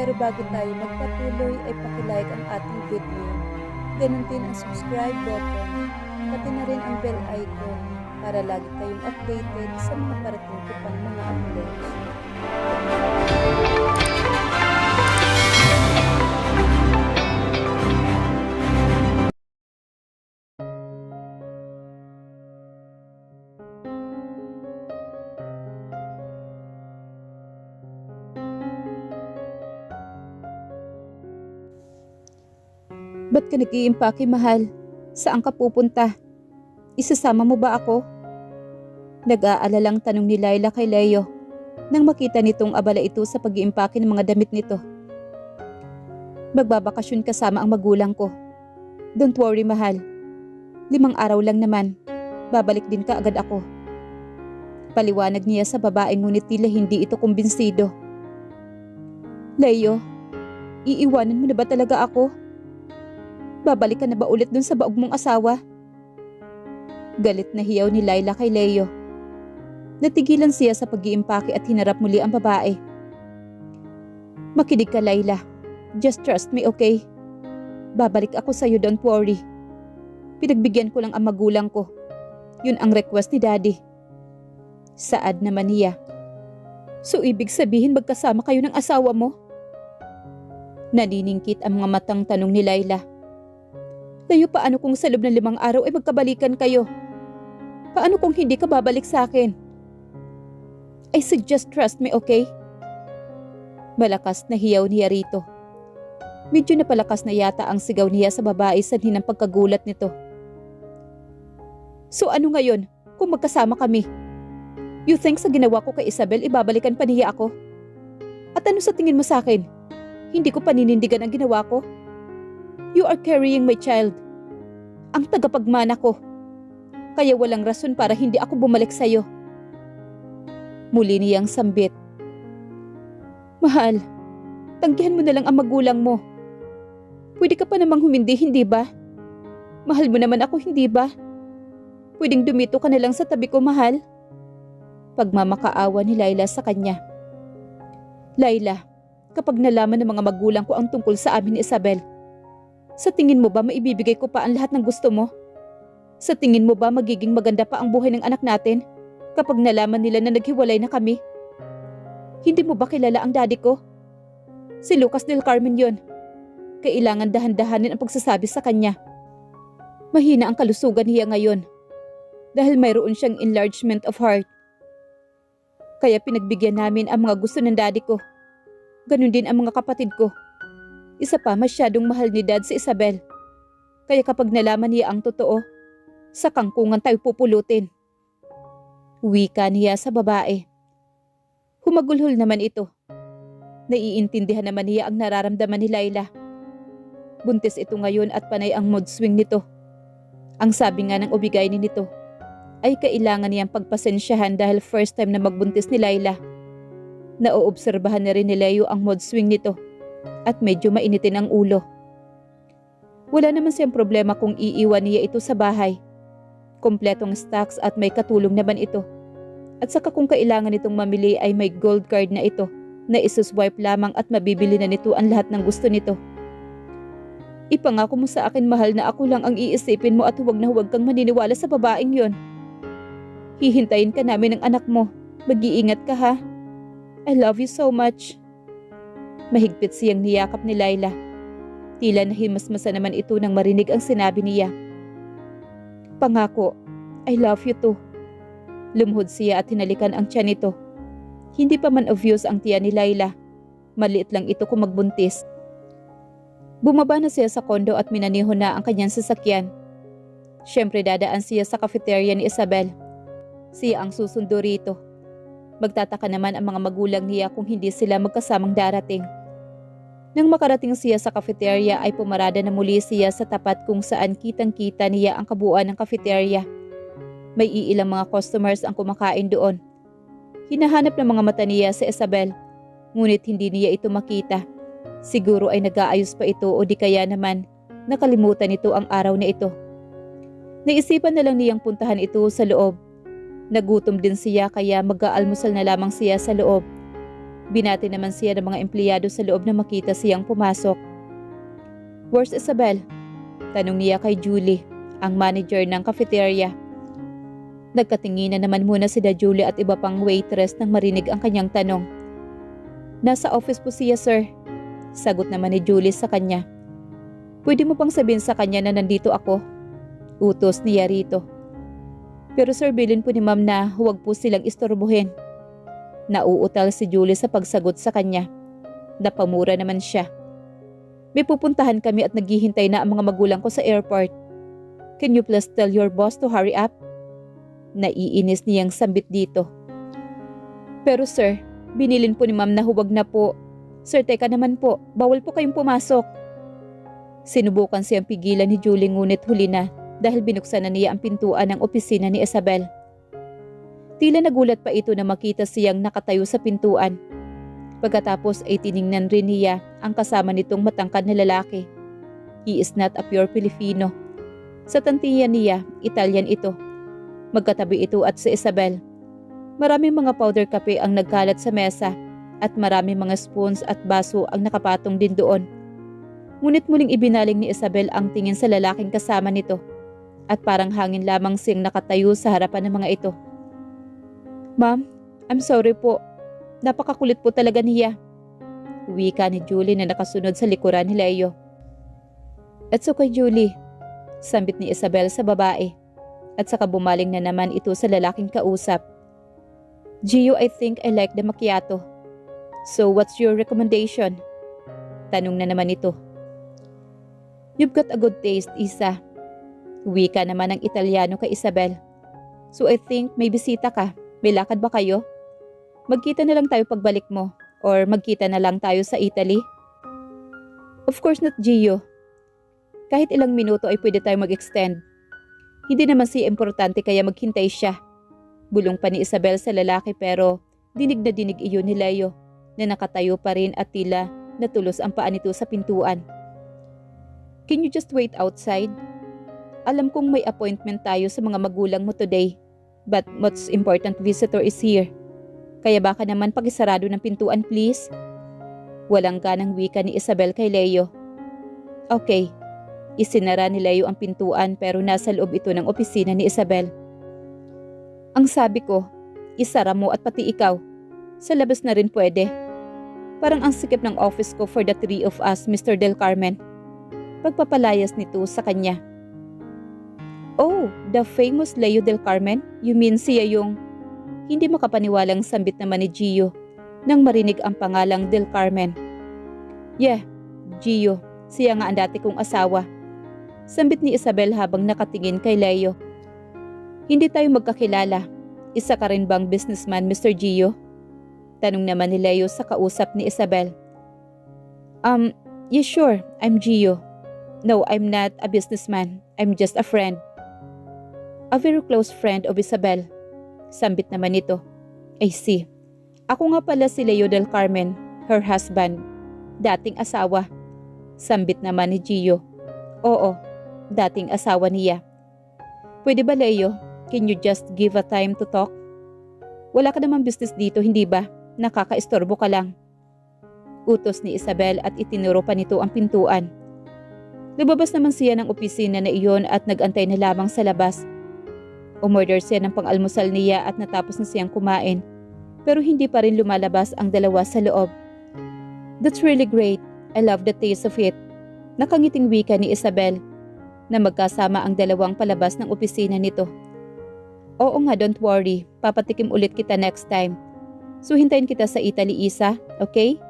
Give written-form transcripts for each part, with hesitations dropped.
Pero bago tayo magpatuloy ay pakilike ang ating video. Ganun din ang subscribe button, pati na rin ang bell icon para lagi kayong updated sa mga parating ko pang mga uploads. Ba't ka nag-iimpake, mahal? Saan ka pupunta? Isasama mo ba ako? Nag-aalalang tanong ni Laila kay Leo nang makita nitong abala ito sa pag-iimpake ng mga damit nito. Magbabakasyon kasama ang magulang ko. Don't worry, mahal. 5 araw lang naman. Babalik din ka agad ako. Paliwanag niya sa babae ngunit tila hindi ito kumbinsido. Leo, iiwanan mo na ba talaga ako? Babalik ka na ba ulit dun sa baog mong asawa? Galit na hiyaw ni Laila kay Leo. Natigilan siya sa pag-iimpake at hinarap muli ang babae. Makinig ka, Laila. Just trust me, okay? Babalik ako sa'yo, don't worry. Pinagbigyan ko lang ang magulang ko. Yun ang request ni Daddy. Saad naman niya. So ibig sabihin magkasama kayo ng asawa mo? Naniningkit ang mga matang tanong ni Laila. Leo, paano kung sa loob ng 5 araw ay magkabalikan kayo? Paano kung hindi ka babalik sa akin? I suggest trust me, okay? Malakas na hiyaw niya rito. Medyo napalakas na yata ang sigaw niya sa babae sa hinang pagkagulat nito. So ano ngayon kung magkasama kami? You think sa ginawa ko kay Isabel ibabalikan pa niya ako? At ano sa tingin mo sa akin? Hindi ko paninindigan ang ginawa ko? You are carrying my child. Ang tagapagmana ko. Kaya walang rason para hindi ako bumalik sa'yo. Muli niyang sambit. Mahal, tanggihan mo na lang ang magulang mo. Pwede ka pa namang humindi, hindi ba? Mahal mo naman ako, hindi ba? Pwedeng dumito ka na lang sa tabi ko, mahal. Pagmamakaawa ni Laila sa kanya. Laila, kapag nalaman ng mga magulang ko ang tungkol sa amin ni Isabel, sa tingin mo ba maibibigay ko pa ang lahat ng gusto mo? Sa tingin mo ba magiging maganda pa ang buhay ng anak natin kapag nalaman nila na naghiwalay na kami? Hindi mo ba kilala ang daddy ko? Si Lucas del Carmen yun. Kailangan dahan-dahanin ang pagsasabi sa kanya. Mahina ang kalusugan niya ngayon dahil mayroon siyang enlargement of heart. Kaya pinagbigyan namin ang mga gusto ng daddy ko. Ganun din ang mga kapatid ko. Isa pa, masyadong mahal ni Dad si Isabel. Kaya kapag nalaman niya ang totoo, sa kangkungan tayo pupulutin. Wika niya sa babae. Humagulhol naman ito. Naiintindihan naman niya ang nararamdaman ni Laila. Buntis ito ngayon at panay ang mood swing nito. Ang sabi nga ng obigay nito ay kailangan niyang pagpasensyahan dahil first time na magbuntis ni Laila. Nauobserbahan na rin ni Leo ang mood swing nito. At medyo mainitin ang ulo. Wala naman siyang problema kung iiwan niya ito sa bahay. Kompletong stocks at may katulong naman ito. At saka kung kailangan itong mamili ay may gold card na ito na isuswipe lamang at mabibili na nito ang lahat ng gusto nito. Ipangako mo sa akin, mahal, na ako lang ang iisipin mo at huwag na huwag kang maniniwala sa babaeng yon. Hihintayin ka namin ng anak mo. Mag-iingat ka, ha? I love you so much. Mahigpit siyang niyakap ni Laila. Tila nahimasmasa naman ito nang marinig ang sinabi niya. Pangako, I love you too. Lumuhod siya at hinalikan ang tiyan nito. Hindi pa man obvious ang tiyan ni Laila. Maliit lang ito kung magbuntis. Bumaba na siya sa kondo at minaniho na ang kanyang sasakyan. Siyempre dadaan siya sa cafeteria ni Isabel. Siya ang susundo rito. Magtataka naman ang mga magulang niya kung hindi sila magkasamang darating. Nang makarating siya sa cafeteria ay pumarada na muli siya sa tapat kung saan kitang-kita niya ang kabuuan ng cafeteria. May iilang mga customers ang kumakain doon. Hinahanap ng mga mata niya si Isabel, ngunit hindi niya ito makita. Siguro ay nag-aayos pa ito o di kaya naman nakalimutan nito ang araw na ito. Naisipan na lang niyang puntahan ito sa loob. Nagutom din siya kaya mag-aalmusal na lamang siya sa loob. Binati naman siya ng mga empleyado sa loob na makita siyang pumasok. "Where's Isabel?" tanong niya kay Julie, ang manager ng cafeteria. Nagkatinginan naman muna sina Julie at iba pang waitress nang marinig ang kanyang tanong. "Nasa office po siya, sir," sagot naman ni Julie sa kanya. "Pwede mo pang sabihin sa kanya na nandito ako?" utos niya rito. "Pero sir, bilin po ni ma'am na huwag po silang istorbohin." Nauutal si Julie sa pagsagot sa kanya. Napamura naman siya. "May pupuntahan kami at naghihintay na ang mga magulang ko sa airport. Can you please tell your boss to hurry up?" Naiinis niyang sambit dito. "Pero sir, binilin po ni ma'am na huwag na po." "Sir, teka naman po, bawal po kayong pumasok." Sinubukan siyang pigilan ni Julie ngunit huli na dahil binuksan na niya ang pintuan ng opisina ni Isabel. Tila nagulat pa ito na makita siyang nakatayo sa pintuan. Pagkatapos ay tiningnan rin niya ang kasama nitong matangkad na lalaki. He is not a pure Filipino. Sa tantiyan niya, Italian ito. Magkatabi ito at si Isabel. Maraming mga powder kape ang nagkalat sa mesa at maraming mga spoons at baso ang nakapatong din doon. Ngunit muling ibinaling ni Isabel ang tingin sa lalaking kasama nito at parang hangin lamang siyang nakatayo sa harapan ng mga ito. "Ma'am, I'm sorry po. Napakakulit po talaga niya," wika ni Julie na nakasunod sa likuran ni Leo. "It's okay, Julie," sambit ni Isabel sa babae at saka bumaling na naman ito sa lalaking kausap. "Gio, I think I like the macchiato. So what's your recommendation?" Tanong na naman ito. "You've got a good taste, Isa," wika naman ng Italiano kay Isabel. "So I think may bisita ka. May lakad ba kayo? Magkita na lang tayo pagbalik mo or magkita na lang tayo sa Italy?" "Of course not, Gio. Kahit ilang minuto ay pwede tayo mag-extend. Hindi naman siya importante kaya maghintay siya." Bulong pa ni Isabel sa lalaki pero dinig na dinig iyon ni Leo na nakatayo pa rin at tila natulos ang paa nito sa pintuan. "Can you just wait outside? Alam kong may appointment tayo sa mga magulang mo today, but most important visitor is here. Kaya baka naman pakisarado ng pintuan, please?" Walang ganang wika ni Isabel kay Leo. Okay. Isinara ni Leo ang pintuan pero nasa loob ito ng opisina ni Isabel. "Ang sabi ko, isara mo at pati ikaw. Sa labas na rin pwede. Parang ang sikip ng office ko for the three of us, Mr. Del Carmen." Pagpapalayas nito sa kanya. "Oh, the famous Leo Del Carmen? You mean siya yung..." Hindi makapaniwalang sambit naman ni Gio nang marinig ang pangalang Del Carmen. "Yeah, Gio, siya nga ang dati kong asawa." Sambit ni Isabel habang nakatingin kay Leo. "Hindi tayo magkakilala. Isa ka rin bang businessman, Mr. Gio?" Tanong naman ni Leo sa kausap ni Isabel. Yes, sure, I'm Gio. No, I'm not a businessman. I'm just a friend." "A very close friend of Isabel." Sambit naman ito. "I see. Ako nga pala si Leo Del Carmen, her husband. Dating asawa." Sambit naman ni Gio. "Oo, dating asawa niya." "Pwede ba, Leo? Can you just give a time to talk? Wala ka namang business dito, hindi ba? Nakakaistorbo ka lang." Utos ni Isabel at itinuro pa nito ang pintuan. Lumabas naman siya ng opisina na iyon at nag-antay na lamang sa labas. Umorder siya ng pang-almusal niya at natapos na siyang kumain. Pero hindi pa rin lumalabas ang dalawa sa loob. "That's really great. I love the taste of it." Nakangiting wika ni Isabel na magkasama ang dalawang palabas ng opisina nito. "Oo nga, don't worry. Papatikim ulit kita next time. So hintayin kita sa Italy, Isa, okay?"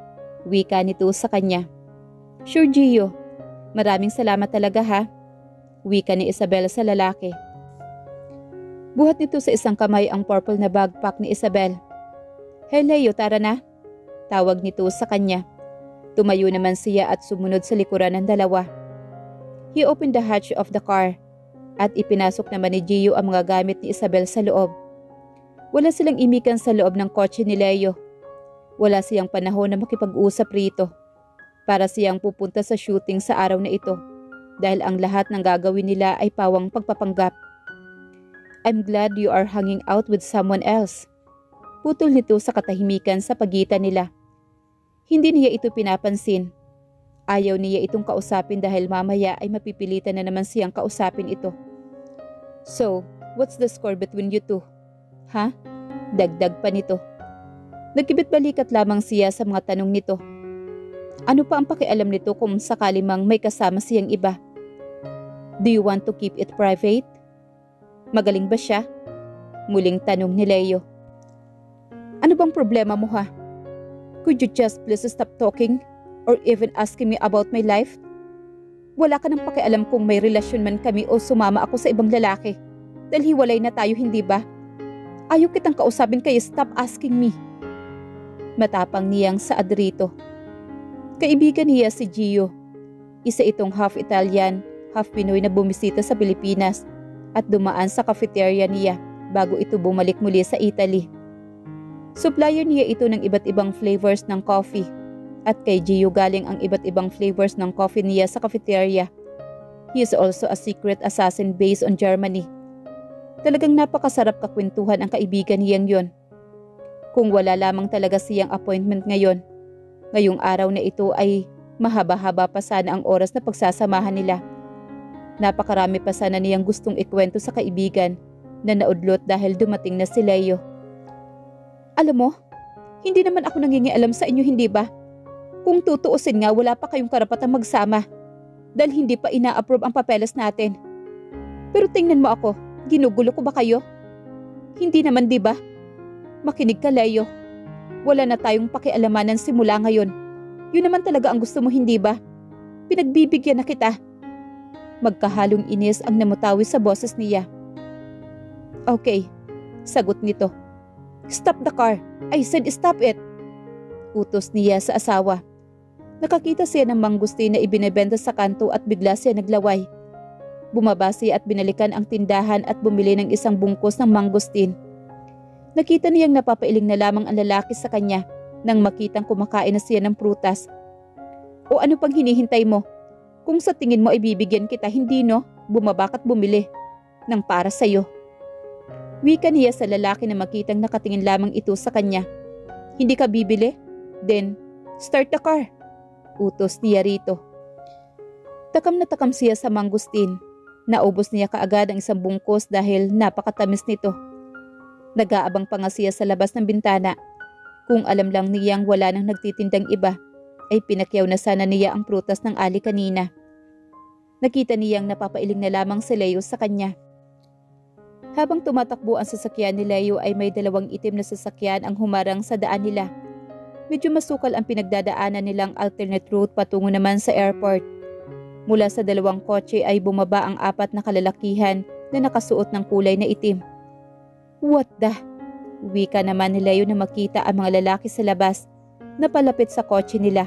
Wika nito sa kanya. "Sure, Gio. Maraming salamat talaga ha." Wika ni Isabel sa lalaki. Buhat nito sa isang kamay ang purple na backpack ni Isabel. "Hey Leo, tara na." Tawag nito sa kanya. Tumayo naman siya at sumunod sa likuran ng dalawa. He opened the hatch of the car at ipinasok naman ni Gio ang mga gamit ni Isabel sa loob. Wala silang imikan sa loob ng kotse ni Leo. Wala siyang panahon na makipag-usap rito. Para siyang pupunta sa shooting sa araw na ito dahil ang lahat ng gagawin nila ay pawang pagpapanggap. "I'm glad you are hanging out with someone else." Putol nito sa katahimikan sa pagitan nila Hindi niya ito pinapansin. Ayaw niya itong kausapin dahil mamaya ay mapipilitan na naman siyang kausapin ito. So, what's the score between you two? Ha? Dagdag pa nito. Nagkibit-balikat lamang siya sa mga tanong nito. Ano pa ang pakialam nito kung sakali mang may kasama siyang iba? Do you want to keep it private? Magaling ba siya? Muling tanong ni Leo. Ano bang problema mo ha? Could you just please stop talking or even asking me about my life? Wala ka nang pakialam kung may relasyon man kami o sumama ako sa ibang lalaki. Dahil hiwalay na tayo, hindi ba? Ayaw kitang kausapin kaya stop asking me. Matapang niyang saad rito. Kaibigan niya si Gio. Isa itong half Italian, half Pinoy na bumisita sa Pilipinas at dumaan sa cafeteria niya bago ito bumalik muli sa Italy. Supplier niya ito ng iba't ibang flavors ng coffee at kay Gio galing ang iba't ibang flavors ng coffee niya sa cafeteria. He is also a secret assassin based on Germany. Talagang napakasarap kakwentuhan ang kaibigan niyang yon. Kung wala lamang talaga siyang appointment ngayon, ngayong araw na ito ay mahaba-haba pa sana ang oras na pagsasamahan nila. Napakarami pa sana niyang gustong ikwento sa kaibigan na naudlot dahil dumating na si Leo. Alam mo, hindi naman ako nangingialam sa inyo, hindi ba? Kung tutuusin nga, wala pa kayong karapatang magsama dahil hindi pa ina-approve ang papeles natin. Pero tingnan mo ako, ginugulo ko ba kayo? Hindi naman, di ba? Makinig ka, Leo. Wala na tayong pakialamanan simula ngayon. Yun naman talaga ang gusto mo, hindi ba? Pinagbibigyan na kita. Magkahalong inis ang namutawi sa boses niya. Okay, sagot nito. Stop the car. I said stop it. Utos niya sa asawa. Nakakita siya ng mangustin na ibinebenta sa kanto at bigla siya naglaway. Bumaba siya at binalikan ang tindahan at bumili ng isang bungkus ng mangustin. Nakita niyang napapailing na lamang ang lalaki sa kanya nang makitang kumakain na siya ng prutas. O ano pang hinihintay mo? Kung sa tingin mo ay bibigyan kita, hindi no? Bumaba ka't bumili ng para sa'yo. Wika niya sa lalaki na makitang nakatingin lamang ito sa kanya. Hindi ka bibili? Then, start the car. Utos niya rito. Takam na takam siya sa mangustin. Naubos niya kaagad ang isang bungkus dahil napakatamis nito. Nag-aabang pa nga siya sa labas ng bintana. Kung alam lang niyang wala nang nagtitindang iba, ay pinakyaw na sana niya ang prutas ng ali kanina. Nakita niyang napapailing na lamang si Leo sa kanya. Habang tumatakbo ang sasakyan ni Leo ay may dalawang itim na sasakyan ang humarang sa daan nila. Medyo masukal ang pinagdadaanan nilang alternate route patungo naman sa airport. Mula sa dalawang kotse ay bumaba ang apat na kalalakihan na nakasuot ng kulay na itim. What the? Wika naman ni Leo na makita ang mga lalaki sa labas na palapit sa kotse nila.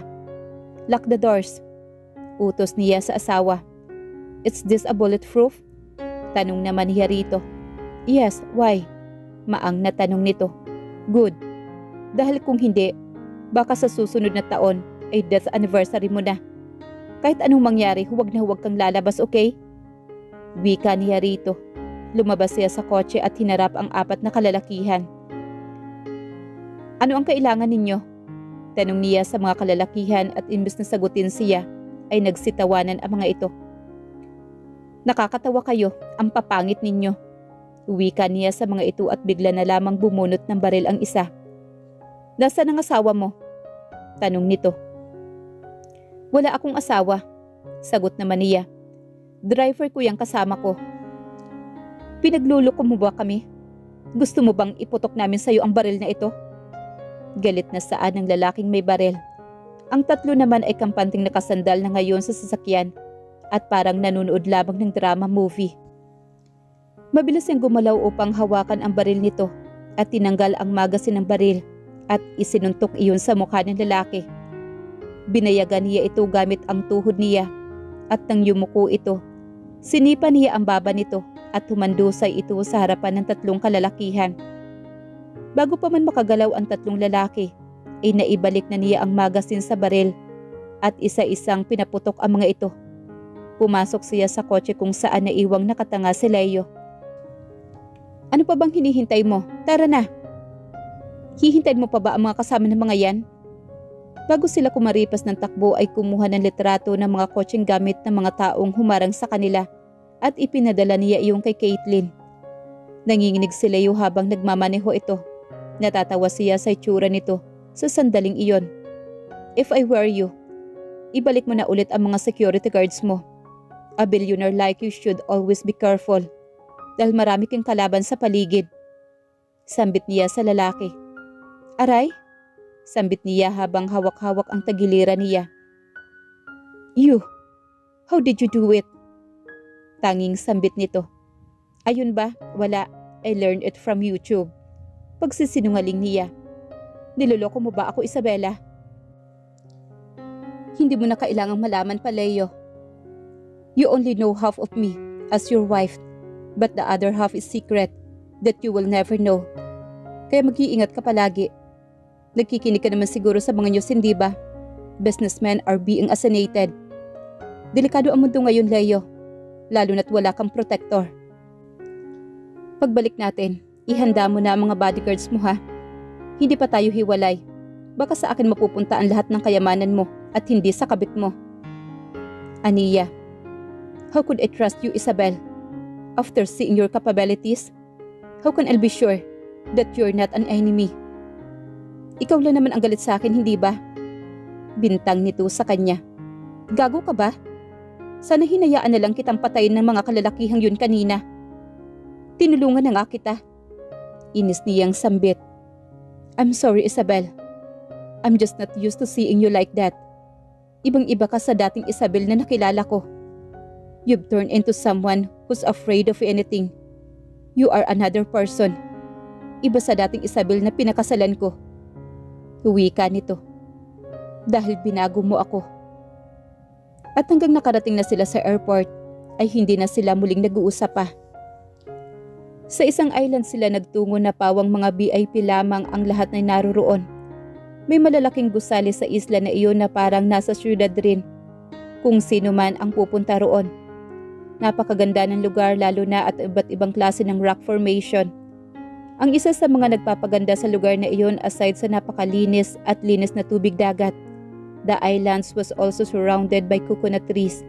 Lock the doors. Utos niya sa asawa. Is this a bulletproof? Tanong naman niya rito. Yes, why? Maang na tanong nito. Good. Dahil kung hindi, baka sa susunod na taon ay death anniversary mo na. Kahit anong mangyari, huwag na huwag kang lalabas, okay? Wika niya rito. Lumabas siya sa kotse at hinarap ang apat na kalalakihan. Ano ang kailangan ninyo? Tanong niya sa mga kalalakihan at imbes na sagutin siya, ay nagsitawanan ang mga ito. Nakakatawa kayo, ang papangit ninyo. Wika niya sa mga ito at bigla na lamang bumunot ng baril ang isa. Nasaan ang asawa mo? Tanong nito. Wala akong asawa, sagot naman niya. Driver ko yung kasama ko. Pinagluloko mo ba kami? Gusto mo bang iputok namin sa'yo ang baril na ito? Galit na saan ng lalaking may baril. Ang tatlo naman ay kampanting nakasandal na ngayon sa sasakyan at parang nanonood lamang ng drama movie. Mabilis siyang gumalaw upang hawakan ang baril nito at tinanggal ang magasin ng baril at isinuntok iyon sa mukha ng lalaki. Binayagan niya ito gamit ang tuhod niya at nang yumuko ito, sinipa niya ang baba nito at humandusay ito sa harapan ng tatlong kalalakihan. Bago pa man makagalaw ang tatlong lalaki, ay naibalik na niya ang magasin sa baril at isa-isang pinaputok ang mga ito. Pumasok siya sa kotse kung saan naiwang nakatanga si Leo. Ano pa bang hinihintay mo? Tara na! Hihintayin mo pa ba ang mga kasama ng mga yan? Bago sila kumaripas ng takbo ay kumuha ng litrato ng mga kotseng gamit ng mga taong humarang sa kanila at ipinadala niya iyon kay Caitlin. Nanginginig si Leo habang nagmamaneho ito. Natatawa siya sa itsura nito sa sandaling iyon. If I were you, ibalik mo na ulit ang mga security guards mo. A billionaire like you should always be careful dahil marami kang kalaban sa paligid. Sambit niya sa lalaki. Aray? Sambit niya habang hawak-hawak ang tagiliran niya. You, how did you do it? Tanging sambit nito. Ayun ba? Wala. I learned it from YouTube. Pagsisinungaling niya. Niloloko mo ba ako, Isabela? Hindi mo na kailangang malaman pa, Leo. You only know half of me as your wife, but the other half is secret that you will never know. Kaya mag-iingat ka palagi. Nagkikinig ka naman siguro sa mga news, hindi ba? Businessmen are being assassinated. Delikado ang mundo ngayon, Leo. Lalo na't wala kang protector. Pagbalik natin, ihanda mo na ang mga bodyguards mo, ha? Hindi pa tayo hiwalay. Baka sa akin mapupunta ang lahat ng kayamanan mo at hindi sa kabit mo. Aniya, how could I trust you, Isabel? After seeing your capabilities, how can I be sure that you're not an enemy? Ikaw lang naman ang galit sa akin, hindi ba? Bintang nito sa kanya. Gago ka ba? Sana hinayaan na lang kitang patayin ng mga kalalakihang yun kanina. Tinulungan na nga kita. Inis niyang sambit. I'm sorry, Isabel. I'm just not used to seeing you like that. Ibang-iba ka sa dating Isabel na nakilala ko. You've turned into someone who's afraid of anything. You are another person. Iba sa dating Isabel na pinakasalan ko. Uwi ka nito. Dahil binago mo ako. At hanggang nakarating na sila sa airport, ay hindi na sila muling nag-uusap pa. Sa isang island sila nagtungo na pawang mga VIP lamang ang lahat na naroroon. May malalaking gusali sa isla na iyon na parang nasa syudad rin. Kung sino man ang pupunta roon. Napakaganda ng lugar lalo na at iba't ibang klase ng rock formation. Ang isa sa mga nagpapaganda sa lugar na iyon aside sa napakalinis at linis na tubig dagat, the islands was also surrounded by coconut trees.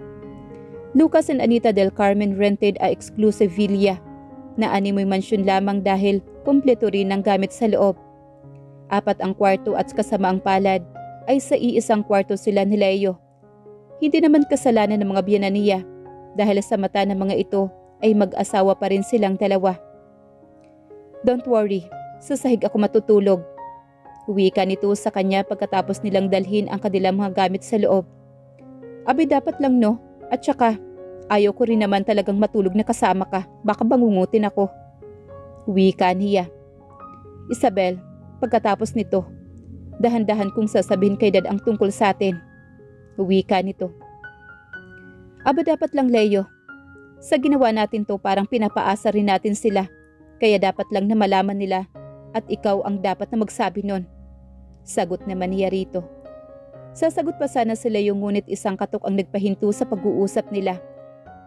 Lucas and Anita del Carmen rented a exclusive villa na animoy mansyon lamang dahil kumpleto rin ang gamit sa loob. 4 ang kwarto at kasama ang palad ay sa iisang kwarto sila ni Leo. Hindi naman kasalanan ng mga biyenan niya dahil sa mata ng mga ito ay mag-asawa pa rin silang dalawa. Don't worry, sa sahig ako matutulog. Uwi ka nito sa kanya pagkatapos nilang dalhin ang kanilang mga gamit sa loob. Abi dapat lang no, at saka ayaw ko rin naman talagang matulog na kasama ka, baka bangungutin ako. Uwi ka niya. Isabel, pagkatapos nito, dahan-dahan kong sasabihin kay Dad ang tungkol sa atin. Uwi ka nito. Aba dapat lang Leo, sa ginawa natin to parang pinapaasa rin natin sila. Kaya dapat lang na malaman nila at ikaw ang dapat na magsabi nun. Sagot naman niya rito. Sasagot pa sana sila yung ngunit isang katok ang nagpahinto sa pag-uusap nila.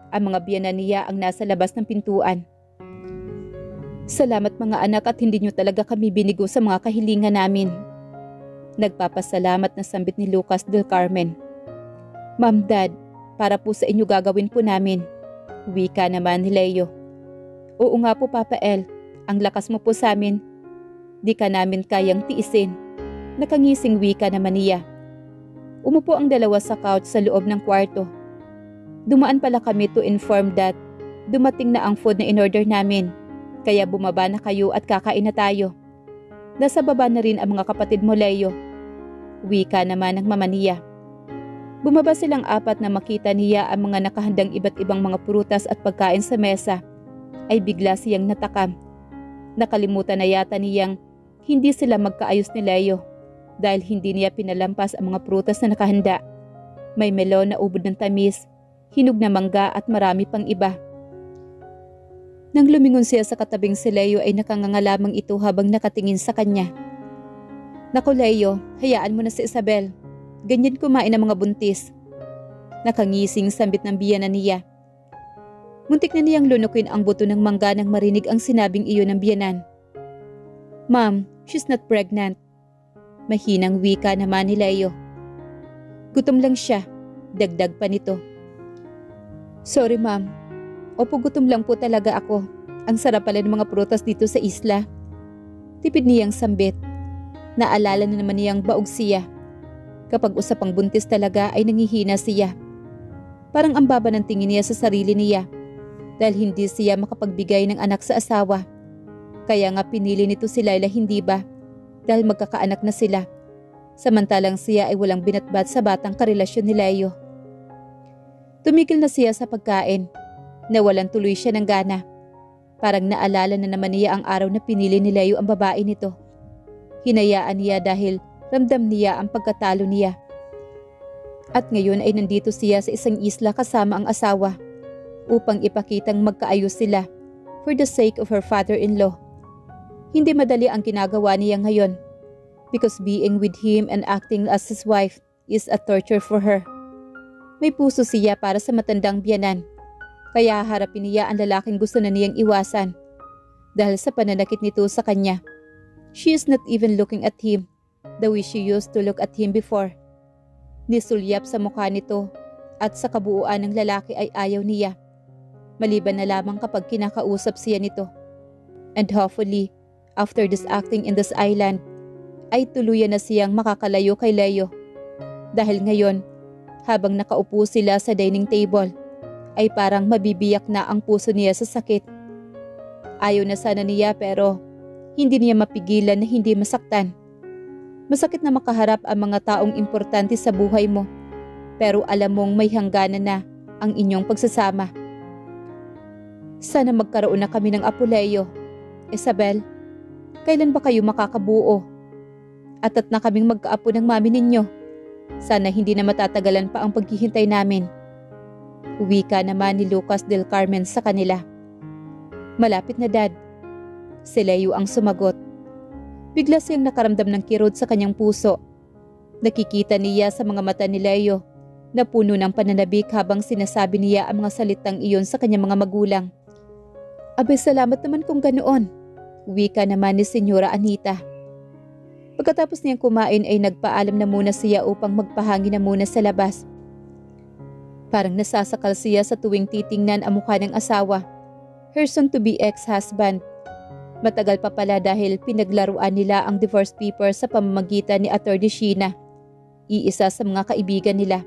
Ang mga biyenan niya ang nasa labas ng pintuan. Salamat mga anak at hindi nyo talaga kami binigo sa mga kahilingan namin. Nagpapasalamat na sambit ni Lucas del Carmen. Ma'am, Dad, para po sa inyo gagawin po namin. Wika naman ni Leo. Oo nga po Papa El, ang lakas mo po sa amin. Di ka namin kayang tiisin. Nakangising wika naman niya. Umupo ang dalawa sa couch sa loob ng kwarto. Dumaan pala kami to inform that dumating na ang food na in-order namin. Kaya bumaba na kayo at kakain na tayo. Nasa baba na rin ang mga kapatid mo Leo. Wika naman ng mama niya. Bumaba silang 4 na makita niya ang mga nakahandang iba't ibang mga prutas at pagkain sa mesa. Ay bigla siyang natakam. Nakalimutan na yata niyang hindi sila magkaayos ni Leo dahil hindi niya pinalampas ang mga prutas na nakahanda. May melon na ubod ng tamis, hinog na mangga at marami pang iba. Nang lumingon siya sa katabing si Leo ay nakanganga lamang ito habang nakatingin sa kanya. Naku Leo, hayaan mo na si Isabel. Ganyan kumain ang mga buntis. Nakangising sambit ng biyenan niya. Muntik na niyang lunukin ang buto ng mangga nang marinig ang sinabing iyon ng biyenan. Ma'am, she's not pregnant. Mahinang wika naman ni Leo. Gutom lang siya, dagdag pa nito. Sorry ma'am, opo gutom lang po talaga ako. Ang sarap pala ng mga prutas dito sa isla. Tipid niyang sambit. Naalala na naman niyang baog siya. Kapag usapang buntis talaga ay nangihina siya. Parang ang baba ng tingin niya sa sarili niya dahil hindi siya makapagbigay ng anak sa asawa. Kaya nga pinili nito si Laila, hindi ba? Dahil magkakaanak na sila. Samantalang siya ay walang binatbat sa batang karelasyon ni Leo. Tumigil na siya sa pagkain. Nawalan tuloy siya ng gana. Parang naalala na naman niya ang araw na pinili ni Leo ang babae nito. Hinayaan niya dahil ramdam niya ang pagkatalo niya. At ngayon ay nandito siya sa isang isla kasama ang asawa upang ipakitang magkaayos sila for the sake of her father-in-law. Hindi madali ang ginagawa niya ngayon because being with him and acting as his wife is a torture for her. May puso siya para sa matandang biyanan, kaya harapin niya ang lalaking gusto na niyang iwasan dahil sa pananakit nito sa kanya. She is not even looking at him the way she used to look at him before. Nisulyap sa mukha nito at sa kabuuan ng lalaki ay ayaw niya, maliban na lamang kapag kinakausap siya nito. And hopefully, after this acting in this island, ay tuluyan na siyang makakalayo kay Leo. Dahil ngayon, habang nakaupo sila sa dining table, ay parang mabibiyak na ang puso niya sa sakit. Ayaw na sana niya pero hindi niya mapigilan na hindi masaktan. Masakit na makaharap ang mga taong importante sa buhay mo, pero alam mong may hangganan na ang inyong pagsasama. Sana magkaroon na kami ng apo, Leo. Isabel, kailan ba kayo makakabuo? At na kaming magkaapo ng mami ninyo. Sana hindi na matatagalan pa ang paghihintay namin. Wika naman ni Lucas del Carmen sa kanila. Malapit na, Dad. Si Leo ang sumagot. Bigla siyang nakaramdam ng kirot sa kanyang puso. Nakikita niya sa mga mata ni Leo na puno ng pananabik habang sinasabi niya ang mga salitang iyon sa kanyang mga magulang. Abay, salamat naman kung ganoon. Wika naman ni Senyora Anita. Pagkatapos niyang kumain ay nagpaalam na muna siya upang magpahangin na muna sa labas. Parang nasasakal siya sa tuwing titingnan ang mukha ng asawa, her soon-to-be ex-husband. Matagal pa pala dahil pinaglaruan nila ang divorce paper sa pamamagitan ni Atty. Sheena, iisa sa mga kaibigan nila.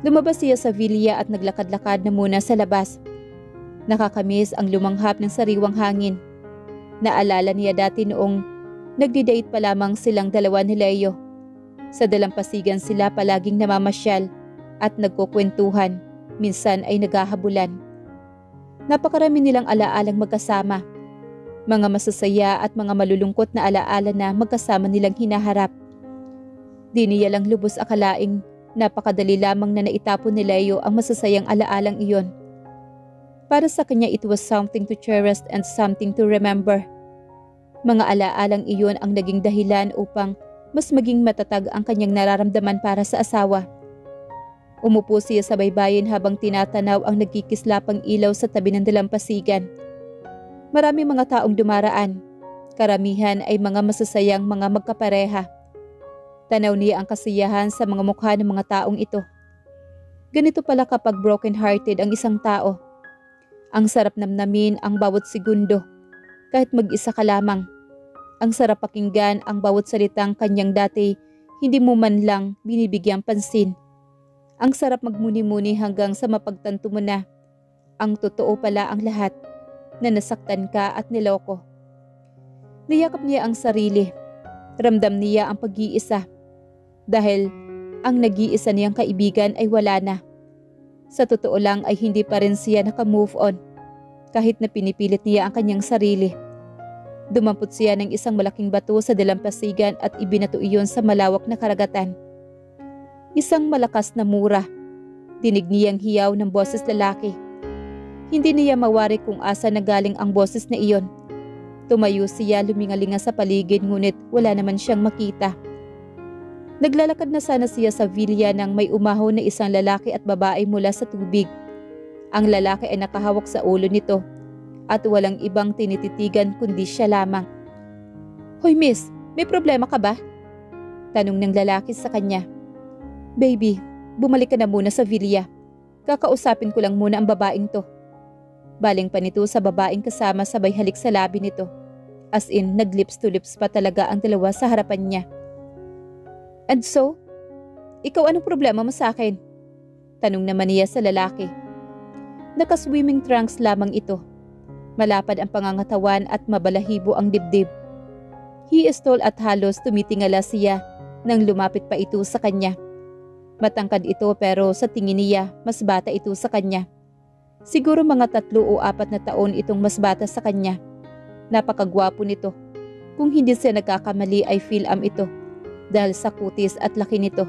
Lumabas siya sa villa at naglakad-lakad na muna sa labas. Nakakamiss ang lumanghap ng sariwang hangin. Naalala niya dati noong nagdi-date pa lamang silang dalawa ni Leo. Sa dalampasigan sila palaging namamasyal at nagkukwentuhan, minsan ay naghahabulan. Napakarami nilang alaalang magkasama. Mga masasaya at mga malulungkot na alaala na magkasama nilang hinaharap. Di niya lang lubos akalaing napakadali lamang na naitapon ni Leo ang masasayang alaalang iyon. Para sa kanya it was something to cherish and something to remember. Mga alaalang iyon ang naging dahilan upang mas maging matatag ang kanyang nararamdaman para sa asawa. Umupo siya sa baybayin habang tinatanaw ang nagkikislapang ilaw sa tabi ng dalampasigan. Marami mga taong dumaraan. Karamihan ay mga masasayang mga magkapareha. Tanaw niya ang kasiyahan sa mga mukha ng mga taong ito. Ganito pala kapag broken-hearted ang isang tao. Ang sarap namnamin ang bawat segundo, kahit mag-isa ka lamang. Ang sarap pakinggan ang bawat salitang kanyang dati hindi mo man lang binibigyang pansin. Ang sarap magmuni-muni hanggang sa mapagtanto mo na ang totoo pala ang lahat, na nasaktan ka at niloko. Niyakap niya ang sarili. Ramdam niya ang pag-iisa. Dahil ang nag-iisa niyang kaibigan ay wala na. Sa totoo lang ay hindi pa rin siya naka-move on, kahit na pinipilit niya ang kanyang sarili. Dumampot siya ng isang malaking bato sa dalampasigan at ibinato iyon sa malawak na karagatan. Isang malakas na mura. Dinig niyang hiyaw ng boses lalaki. Hindi niya mawari kung asa nagaling ang boses na iyon. Tumayo siya lumingalinga sa paligid ngunit wala naman siyang makita. Naglalakad na sana siya sa villa nang may umahon na isang lalaki at babae mula sa tubig. Ang lalaki ay nakahawak sa ulo nito at walang ibang tinititigan kundi siya lamang. Hoy miss, may problema ka ba? Tanong ng lalaki sa kanya. Baby, bumalik ka na muna sa villa. Kakausapin ko lang muna ang babaeng to. Baling pa nito sa babaeng kasama sabay halik sa labi nito. As in, nag-lips to lips pa talaga ang dalawa sa harapan niya. And so, ikaw anong problema mo sa akin? Tanong naman niya sa lalaki. Naka-swimming trunks lamang ito. Malapad ang pangangatawan at mabalahibo ang dibdib. He is tall at halos tumitingala siya nang lumapit pa ito sa kanya. Matangkad ito pero sa tingin niya mas bata ito sa kanya. Siguro mga 3 o 4 na taon itong mas bata sa kanya. Napakagwapo nito. Kung hindi siya nagkakamali ay feel-am ito dahil sa kutis at laki nito.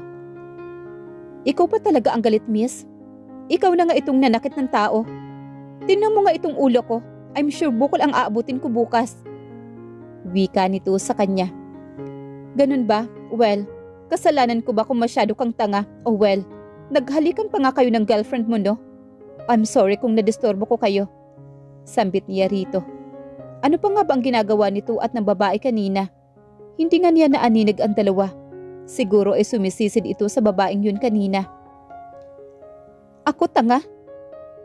Ikaw pa talaga ang galit, miss? Ikaw na nga itong nanakit ng tao. Tingnan mo nga itong ulo ko. I'm sure bukol ang aabutin ko bukas. Wika nito sa kanya. Ganun ba? Well, kasalanan ko ba kung masyado kang tanga? Oh well, naghalikan pa nga kayo ng girlfriend mo, no? I'm sorry kung nadisturbo ko kayo. Sambit niya rito. Ano pa nga ba ang ginagawa nito at ng babae kanina? Hindi nga niya naaninig ang dalawa. Siguro ay sumisisid ito sa babaeng yun kanina. Ako tanga?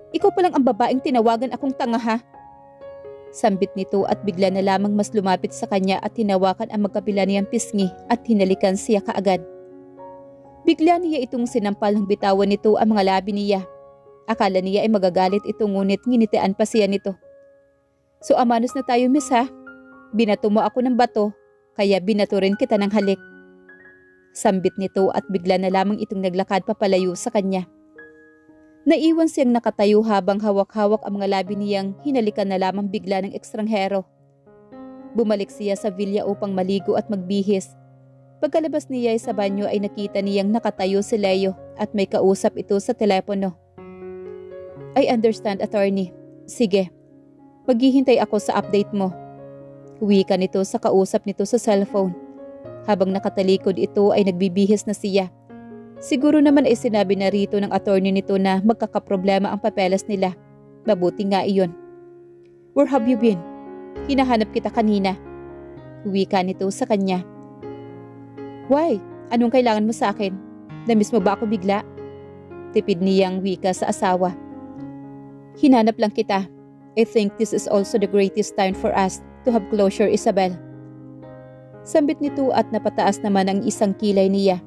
Ikaw pa lang ang babaeng tinawagan akong tanga, ha? Sambit nito at bigla na lamang mas lumapit sa kanya at hinawakan ang magkabila niyang pisngi at hinalikan siya kaagad. Bigla niya itong sinampal ng bitawan nito ang mga labi niya. Akala niya ay magagalit ito ngunit nginitian pa siya nito. So amanos na tayo, miss, ha? Binato mo ako ng bato, kaya binato rin kita ng halik. Sambit nito at bigla na lamang itong naglakad papalayo sa kanya. Naiwan siyang nakatayo habang hawak-hawak ang mga labi niyang hinalikan na lamang bigla ng ekstranghero. Bumalik siya sa villa upang maligo at magbihis. Pagkalabas niya sa banyo ay nakita niyang nakatayo si Leo at may kausap ito sa telepono. I understand, attorney. Sige, maghihintay ako sa update mo. Wika nito sa kausap nito sa cellphone. Habang nakatalikod ito ay nagbibihis na siya. Siguro naman ay sinabi na rito ng attorney nito na magkakaproblema ang papeles nila. Mabuti nga iyon. Where have you been? Hinahanap kita kanina. Wika nito sa kanya. Why? Anong kailangan mo sa akin? Namiss mo ba ako bigla? Tipid niyang wika sa asawa. Hinanap lang kita. I think this is also the greatest time for us to have closure, Isabel. Sambit nito at napataas naman ang isang kilay niya.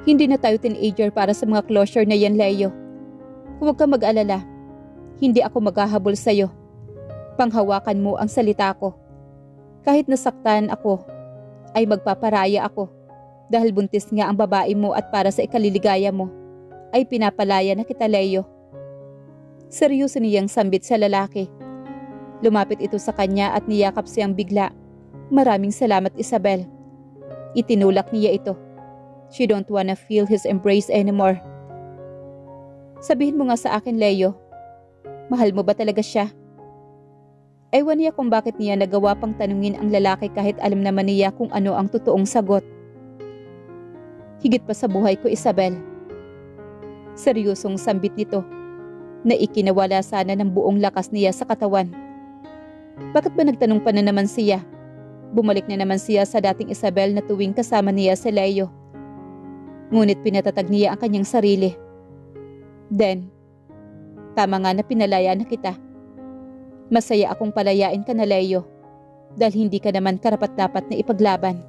Hindi na tayo teenager para sa mga closure na yan, Leo. Huwag kang mag-alala. Hindi ako maghahabol sa'yo. Panghawakan mo ang salita ko. Kahit nasaktan ako, ay magpaparaya ako. Dahil buntis nga ang babae mo at para sa ikaliligaya mo, ay pinapalaya na kita, Leo. Seryoso niyang sambit sa lalaki. Lumapit ito sa kanya at niyakap siyang bigla. Maraming salamat, Isabel. Itinulak niya ito. She don't wanna feel his embrace anymore. Sabihin mo nga sa akin, Leo. Mahal mo ba talaga siya? Ewan niya kung bakit niya nagawa pang tanungin ang lalaki kahit alam naman niya kung ano ang totoong sagot. Higit pa sa buhay ko, Isabel. Seryosong sambit nito na ikinawala sana ng buong lakas niya sa katawan. Bakit ba nagtanong pa na naman siya? Bumalik na naman siya sa dating Isabel na tuwing kasama niya si Leo. Ngunit pinatatag niya ang kanyang sarili. Then, tama nga na pinalaya na kita. Masaya akong palayain ka na, Leo, dahil hindi ka naman karapat-dapat na ipaglaban.